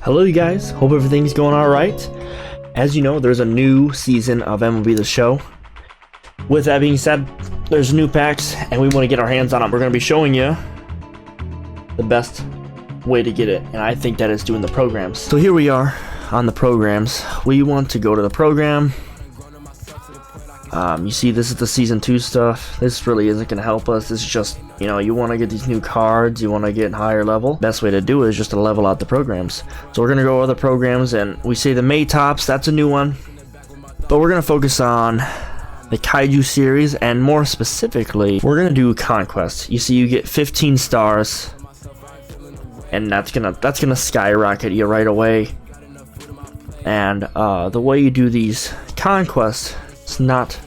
Hello you guys, hope everything's going alright. As you know, there's a new season of MLB The Show. With that being said, there's new packs and we want to get our hands on them. We're going to be showing you the best way to get it, and I think that is doing the programs. So here we are on the programs. We want to go to the program. You see, this is the season 2 stuff. This really isn't going to help us. This is just, you know, you want to get these new cards, you want to get higher level. Best way to do it is just to level out the programs. So we're going to go over the programs, and we say the Maytops, that's a new one. But we're going to focus on the Kaiju series, and more specifically, we're going to do Conquest. You see, you get 15 stars, and that's gonna skyrocket you right away. And the way you do these Conquests, it's not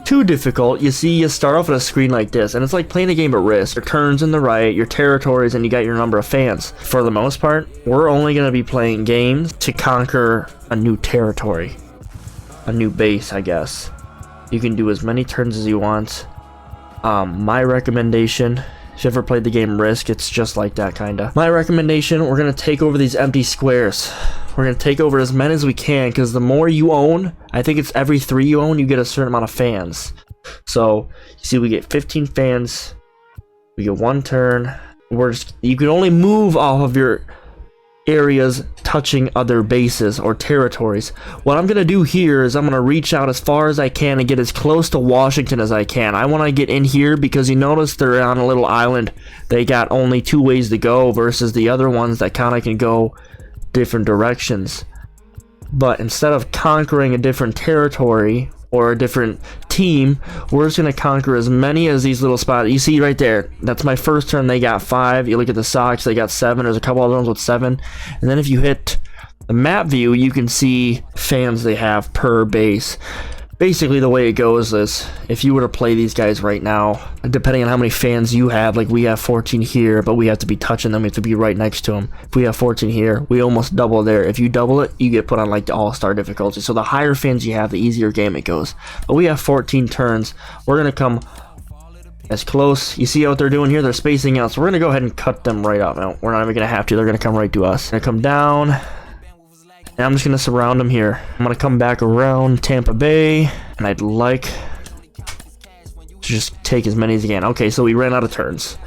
too difficult. You see, you start off with a screen like this, and it's like playing a game of Risk. Your turns in the right, your territories, and you got your number of fans. For the most part, we're only going to be playing games to conquer a new territory, a new base, I guess. You can do as many turns as you want. My recommendation, if you ever played the game Risk, it's just like that, kinda. My recommendation, we're going to take over these empty squares. We're going to take over as many as we can, because the more you own, I think it's every 3 you own, you get a certain amount of fans. So, you see, we get 15 fans, we get 1 turn. You can only move off of your areas touching other bases or territories. What I'm going to do here is I'm going to reach out as far as I can and get as close to Washington as I can. I want to get in here because you notice they're on a little island. They got only 2 ways to go versus the other ones that kind of can go different directions. But instead of conquering a different territory or a different team, we're just going to conquer as many as these little spots. You see right there, that's my first turn. They got 5. You look at the Sox, they got 7. There's a couple other ones with 7. And then if you hit the map view, you can see fans they have per base. Basically, the way it goes is, if you were to play these guys right now, depending on how many fans you have, like we have 14 here, but we have to be touching them, we have to be right next to them. If we have 14 here, we almost double there. If you double it, you get put on like the all-star difficulty. So the higher fans you have, the easier game it goes. But we have 14 turns. We're going to come as close. You see what they're doing here? They're spacing out. So we're going to go ahead and cut them right off. No, we're not even going to have to. They're going to come right to us. They're going to come down. And I'm just going to surround them here. I'm going to come back around Tampa Bay, and I'd like to just take as many as I can. Okay, so we ran out of turns.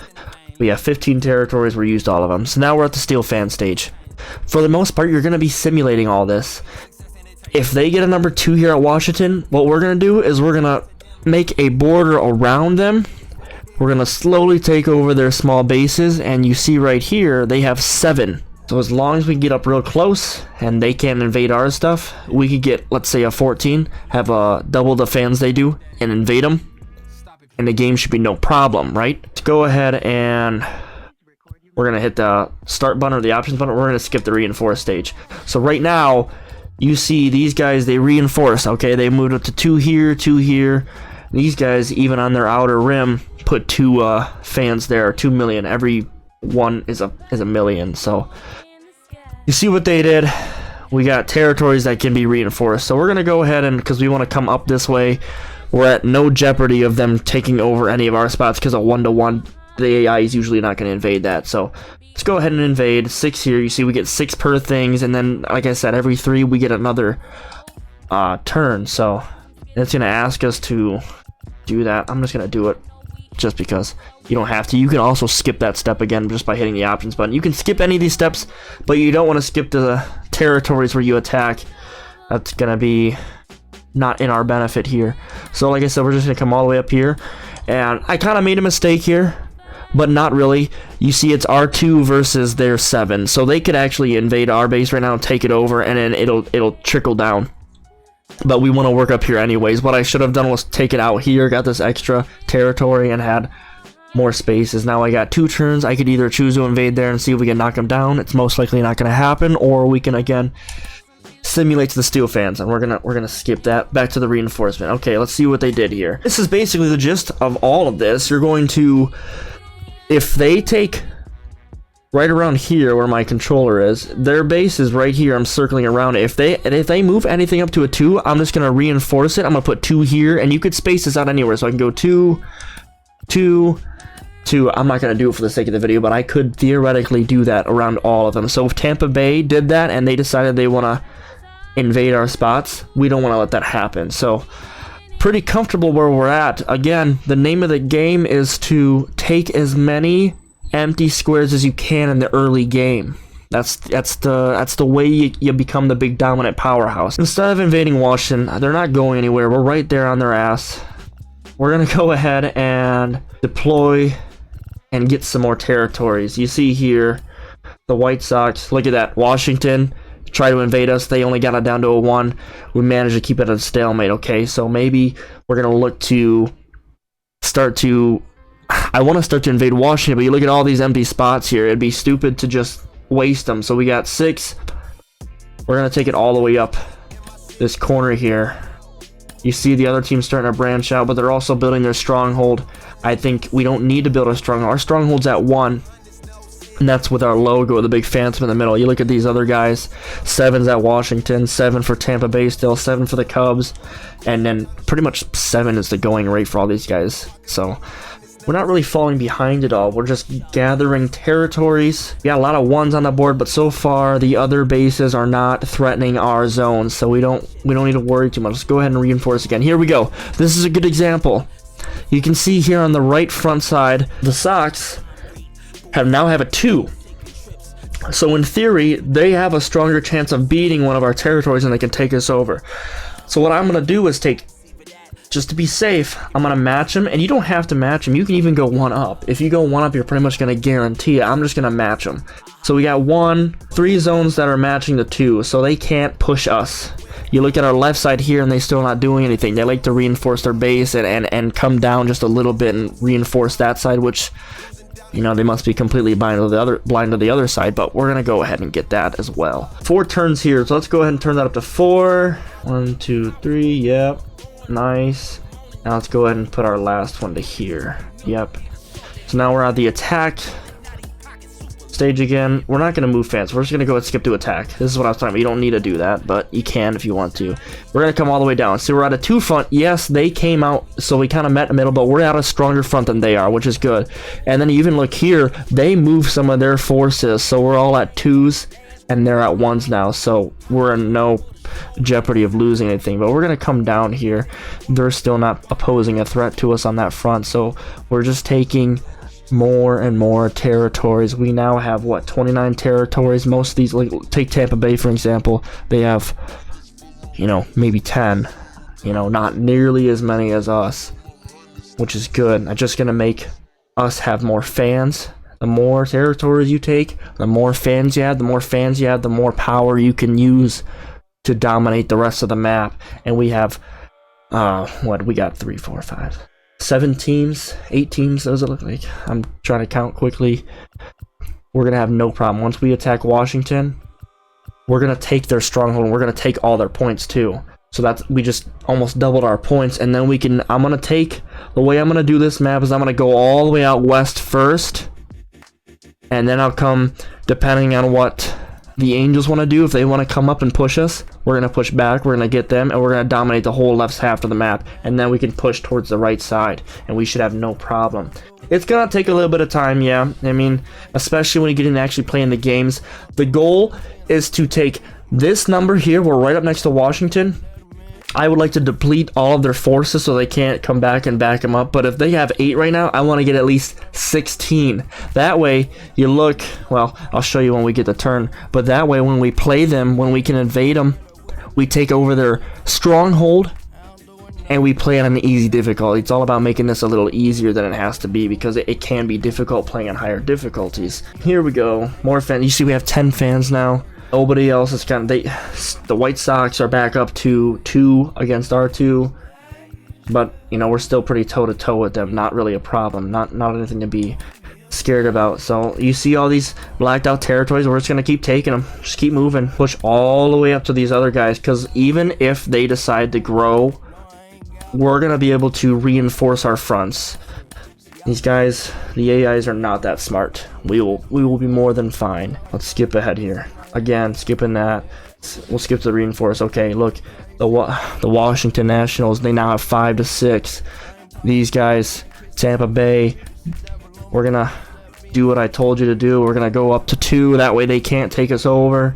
We have 15 territories. We used all of them. So now we're at the Steel Fan stage. For the most part, you're going to be simulating all this. If they get a number 2 here at Washington, what we're going to do is we're going to make a border around them. We're going to slowly take over their small bases, and you see right here, they have 7. So as long as we get up real close and they can't invade our stuff, we could get, let's say, a 14, have double the fans they do, and invade them, and the game should be no problem, right? Let's go ahead and we're going to hit the start button or the options button. We're going to skip the reinforce stage. So right now, you see these guys, they reinforce, okay? They moved up to 2 here, 2 here. These guys, even on their outer rim, put 2 fans there, 2 million. Every one is a million. So you see what they did. We got territories that can be reinforced. So we're going to go ahead, and because we want to come up this way, we're at no jeopardy of them taking over any of our spots, because a 1-to-1, the AI is usually not going to invade that. So let's go ahead and invade. 6 here. You see we get 6 per things, and then, like I said, every 3 we get another turn. So it's going to ask us to do that. I'm just going to do it just because. You don't have to. You can also skip that step again just by hitting the options button. You can skip any of these steps, but you don't want to skip the territories where you attack. That's going to be not in our benefit here. So like I said, we're just going to come all the way up here. And I kind of made a mistake here, but not really. You see it's R2 versus their 7. So they could actually invade our base right now and take it over, and then it'll trickle down. But we want to work up here anyways. What I should have done was take it out here, got this extra territory, and had more spaces. Now I got 2 turns. I could either choose to invade there and see if we can knock them down. It's most likely not going to happen, or we can again simulate the Steel Fans, and we're gonna skip that. Back to the reinforcement. Okay, let's see what they did here. This is basically the gist of all of this. You're going to, if they take right around here where my controller is, their base is right here. I'm circling around it. If they move anything up to a 2, I'm just gonna reinforce it. I'm gonna put 2 here, and you could space this out anywhere. So I can go 2, 2, I'm not going to do it for the sake of the video, but I could theoretically do that around all of them. So if Tampa Bay did that and they decided they want to invade our spots, we don't want to let that happen. So pretty comfortable where we're at. Again, the name of the game is to take as many empty squares as you can in the early game. That's the way you become the big dominant powerhouse. Instead of invading Washington, they're not going anywhere. We're right there on their ass. We're going to go ahead and deploy and get some more territories. You see here, the White Sox, look at that. Washington tried to invade us. They only got it down to a 1. We managed to keep it at a stalemate, okay? So maybe we're going to look to I want to start to invade Washington, but you look at all these empty spots here. It'd be stupid to just waste them. So we got 6. We're going to take it all the way up this corner here. You see the other team starting to branch out, but they're also building their stronghold. I think we don't need to build a stronghold. Our stronghold's at 1, and that's with our logo, the big phantom in the middle. You look at these other guys. 7's at Washington, 7 for Tampa Bay still, 7 for the Cubs, and then pretty much 7 is the going rate for all these guys. So we're not really falling behind at all. We're just gathering territories. We got a lot of 1s on the board, but so far the other bases are not threatening our zones, so we don't need to worry too much. Let's go ahead and reinforce again. Here we go. This is a good example. You can see here on the right front side, the Sox now have a 2. So in theory, they have a stronger chance of beating one of our territories and they can take us over. So what I'm going to do is just to be safe, I'm going to match them, and you don't have to match them. You can even go 1 up. If you go 1 up, you're pretty much going to guarantee it. I'm just going to match them. So we got 3 zones that are matching the 2, so they can't push us. You look at our left side here, and they're still not doing anything. They like to reinforce their base and come down just a little bit and reinforce that side, which, you know, they must be completely blind to the other side, but we're going to go ahead and get that as well. 4 turns here, so let's go ahead and turn that up to 4. 1, 2, 3, yep. Nice. Now let's go ahead and put our last one to here. Yep. So now we're at the attack stage again. We're not going to move fans. We're just going to go and skip to attack. This is what I was talking about. You don't need to do that, but you can if you want to. We're going to come all the way down. So we're at a 2 front. Yes, they came out, so we kind of met in the middle, but we're at a stronger front than they are, which is good. And then you even look here, they moved some of their forces, so we're all at 2s, and they're at 1s now, so we're in no jeopardy of losing anything. But we're going to come down here. They're still not opposing a threat to us on that front, so we're just taking more and more territories. We now have, what, 29 territories? Most of these, like, take Tampa Bay for example, they have, you know, maybe 10, you know, not nearly as many as us, which is good. I'm just going to make us have more fans. The more territories you take, the more fans you have. The more fans you have, the more power you can use to dominate the rest of the map. And we have, what, we got 3, 4, 5, 7 teams, 8 teams, does it look like? I'm trying to count quickly. We're going to have no problem. Once we attack Washington, we're going to take their stronghold, and we're going to take all their points too. So that's, we just almost doubled our points, and then we can, I'm going to take, the way I'm going to do this map is I'm going to go all the way out west first, and then I'll come, depending on what the Angels want to do. If they want to come up and push us, we're going to push back, we're going to get them, and we're going to dominate the whole left half of the map, and then we can push towards the right side, and we should have no problem. It's going to take a little bit of time, yeah. I mean, especially when you get into actually playing the games. The goal is to take this number here, we're right up next to Washington. I would like to deplete all of their forces so they can't come back and back them up. But if they have 8 right now, I want to get at least 16. That way, you look, well, I'll show you when we get the turn. But that way, when we play them, when we can invade them, we take over their stronghold, and we play on an easy difficulty. It's all about making this a little easier than it has to be, because it can be difficult playing on higher difficulties. Here we go. More fans. You see we have 10 fans now. Nobody else is kind of, the White Sox are back up to 2 against our 2, but you know, we're still pretty toe-to-toe with them. Not really a problem, not anything to be scared about. So you see all these blacked out territories, we're just gonna keep taking them, just keep moving, push all the way up to these other guys, because even if they decide to grow, we're gonna be able to reinforce our fronts. These guys, the AIs, are not that smart. We will be more than fine. Let's skip ahead here. Again, skipping that. We'll skip to the reinforce. Okay, look, the Washington Nationals, they now have 5 to 6. These guys, Tampa Bay, We're gonna do what I told you to do. We're gonna go up to 2, that way they can't take us over.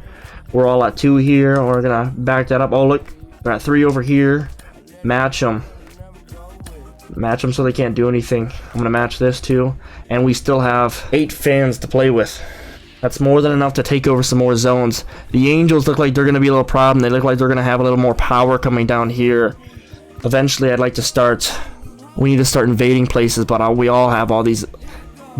We're all at 2 here. We're gonna back that up. Oh look, we're at 3 over here. Match them so they can't do anything. I'm gonna match this too, and we still have 8 fans to play with. That's more than enough to take over some more zones. The Angels look like they're gonna be a little problem. They look like they're gonna have a little more power coming down here. Eventually I'd like to start, we need to start invading places, but we all have all these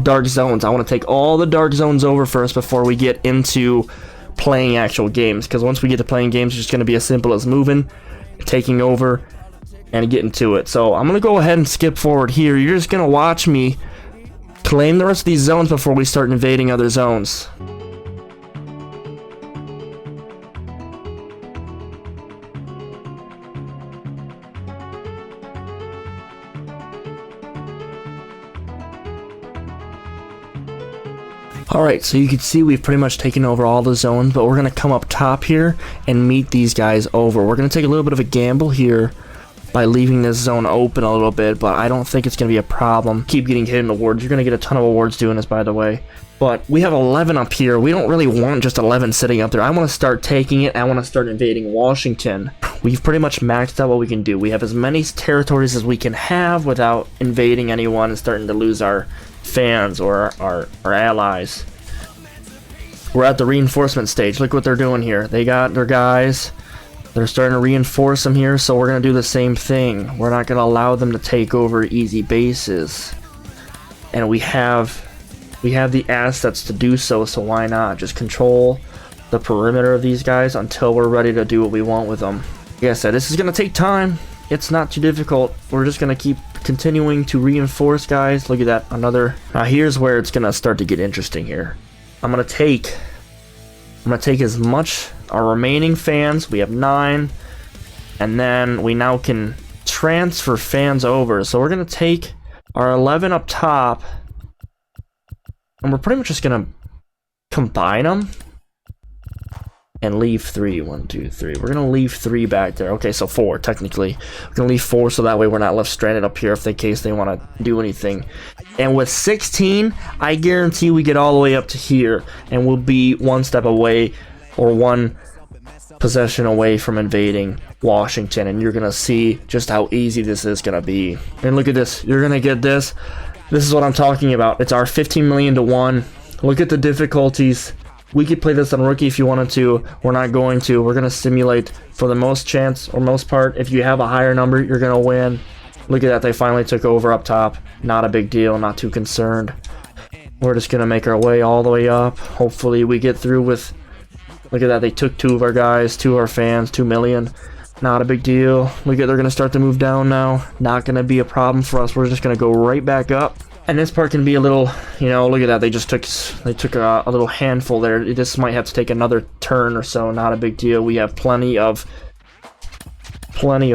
dark zones. I want to take all the dark zones over first before we get into playing actual games, because once we get to playing games, it's just going to be as simple as moving, taking over, and getting to it. So I'm going to go ahead and skip forward here. You're just going to watch me claim the rest of these zones before we start invading other zones. Alright, so you can see we've pretty much taken over all the zones, but we're going to come up top here and meet these guys over. We're going to take a little bit of a gamble here by leaving this zone open a little bit, but I don't think it's going to be a problem. Keep getting hidden awards. You're going to get a ton of awards doing this, by the way. But we have 11 up here. We don't really want just 11 sitting up there. I want to start taking it. I want to start invading Washington. We've pretty much maxed out what we can do. We have as many territories as we can have without invading anyone and starting to lose our fans or our allies. We're at the reinforcement stage. Look what they're doing here. They got their guys. They're starting to reinforce them here, so we're going to do the same thing. We're not going to allow them to take over easy bases. And we have the assets to do so, so why not? Just control the perimeter of these guys until we're ready to do what we want with them. Like I said, this is going to take time. It's not too difficult. We're just going to keep continuing to reinforce, guys. Look at that, another. Now here's where it's going to start to get interesting here. I'm going to take as much our remaining fans. We have 9, and then we now can transfer fans over. So we're going to take our 11 up top, and we're pretty much just going to combine them and leave 3. 1, 2, 3. We're gonna leave 3 back there. Okay, so 4 technically. We're gonna leave 4 so that way we're not left stranded up here if in case they want to do anything. And with 16, I guarantee we get all the way up to here, and we'll be one step away or one possession away from invading Washington. And you're gonna see just how easy this is gonna be. And look at this. You're gonna get this. This is what I'm talking about. It's our 15 million to 1. Look at the difficulties. We could play this on rookie if you wanted to. We're not going to. We're going to simulate for the most chance or most part. If you have a higher number, you're going to win. Look at that. They finally took over up top. Not a big deal. Not too concerned. We're just going to make our way all the way up. Hopefully we get through with... Look at that. They took 2 of our guys, 2 of our fans, 2 million. Not a big deal. Look at, they're going to start to move down now. Not going to be a problem for us. We're just going to go right back up. And this part can be a little, you know, look at that. They took a little handful there. This might have to take another turn or so. Not a big deal. We have plenty of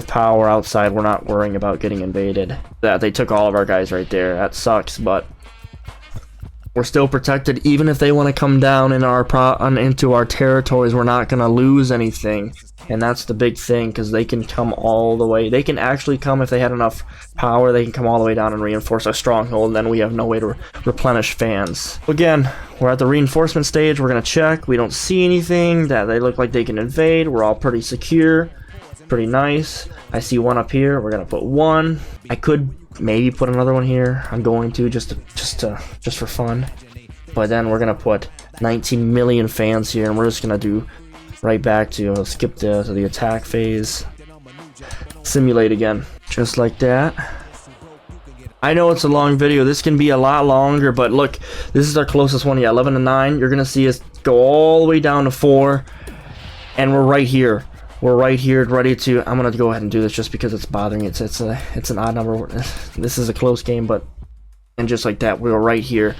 power outside. Our not worrying about getting invaded. That they took all of our guys right there. That sucks, but we're still protected. Even if they want to come down in into our territories, we're not going to lose anything. And that's the big thing, because they can come all the way. They can actually come, if they had enough power, they can come all the way down and reinforce our stronghold, and then we have no way to replenish fans. Again, we're at the reinforcement stage. We're going to check. We don't see anything that they look like they can invade. We're all pretty secure. Pretty nice. I see 1 up here. We're going to put 1. I could maybe put another one here. I'm going to just for fun. But then we're going to put 19 million fans here, and we're just going to do right back to skip to the attack phase. Simulate again, just like that. I know it's a long video. This can be a lot longer, but look, this is our closest one. Yeah, 11 to 9. You're gonna see us go all the way down to 4, and we're right here. We're right here, ready to. I'm gonna go ahead and do this just because it's bothering. It's an odd number. This is a close game, but and just like that, we're right here.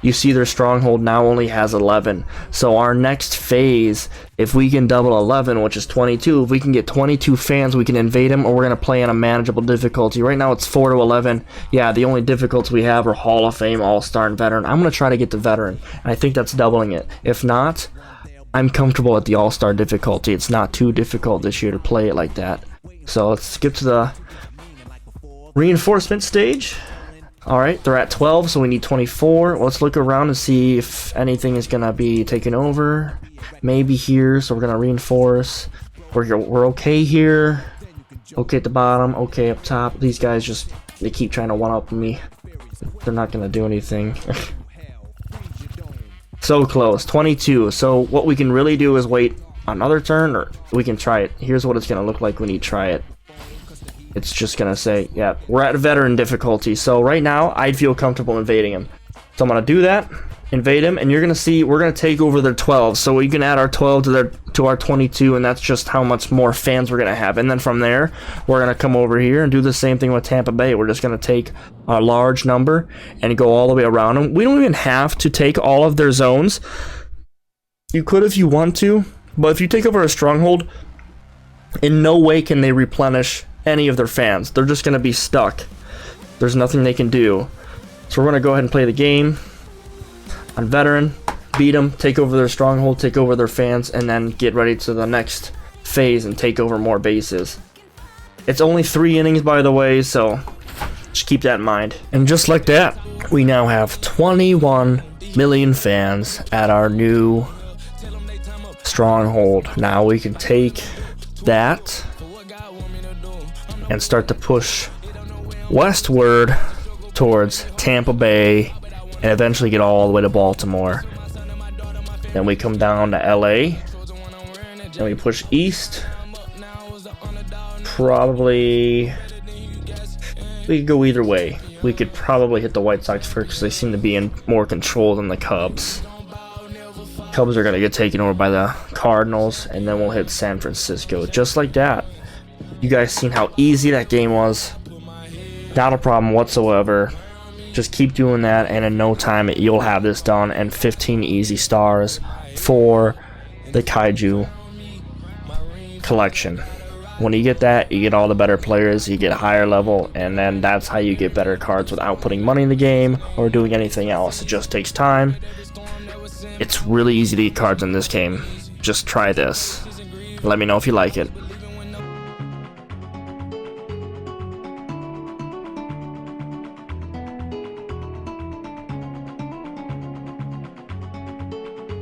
You see their stronghold now only has 11. So our next phase, if we can double 11, which is 22, if we can get 22 fans, we can invade them, or we're going to play on a manageable difficulty. Right now it's 4 to 11. Yeah, the only difficulties we have are Hall of Fame, All-Star, and Veteran. I'm going to try to get the Veteran, and I think that's doubling it. If not, I'm comfortable at the All-Star difficulty. It's not too difficult this year to play it like that. So let's skip to the reinforcement stage. Alright, they're at 12, so we need 24. Let's look around and see if anything is gonna be taken over. Maybe here, so we're gonna reinforce. We're okay here. Okay at the bottom, okay up top. These guys just, they keep trying to one-up me. They're not gonna do anything. So close, 22. So what we can really do is wait another turn, or we can try it. Here's what it's gonna look like when you try it. It's just gonna say, yeah, we're at veteran difficulty. So right now, I'd feel comfortable invading him. So I'm gonna do that, invade him, and you're gonna see we're gonna take over their 12. So we can add our 12 to our 22, and that's just how much more fans we're gonna have. And then from there, we're gonna come over here and do the same thing with Tampa Bay. We're just gonna take a large number and go all the way around them. We don't even have to take all of their zones. You could if you want to, but if you take over a stronghold, in no way can they replenish any of their fans. They're just gonna be stuck. There's nothing they can do. So we're gonna go ahead and play the game on veteran, beat them, take over their stronghold, take over their fans, and then get ready to the next phase and take over more bases. It's only 3 innings, by the way, so just keep that in mind. And just like that, we now have 21 million fans at our new stronghold. Now we can take that and start to push westward towards Tampa Bay and eventually get all the way to Baltimore. Then we come down to LA and we push east. Probably we could go either way. We could probably hit the White Sox first because they seem to be in more control than the Cubs. Cubs are going to get taken over by the Cardinals, and then we'll hit San Francisco just like that. You guys seen how easy that game was? Not a problem whatsoever. Just keep doing that, and in no time you'll have this done, and 15 easy stars for the Kaiju collection. When you get that, you get all the better players, you get higher level, and then that's how you get better cards without putting money in the game or doing anything else. It just takes time. It's really easy to get cards in this game. Just try this. Let me know if you like it.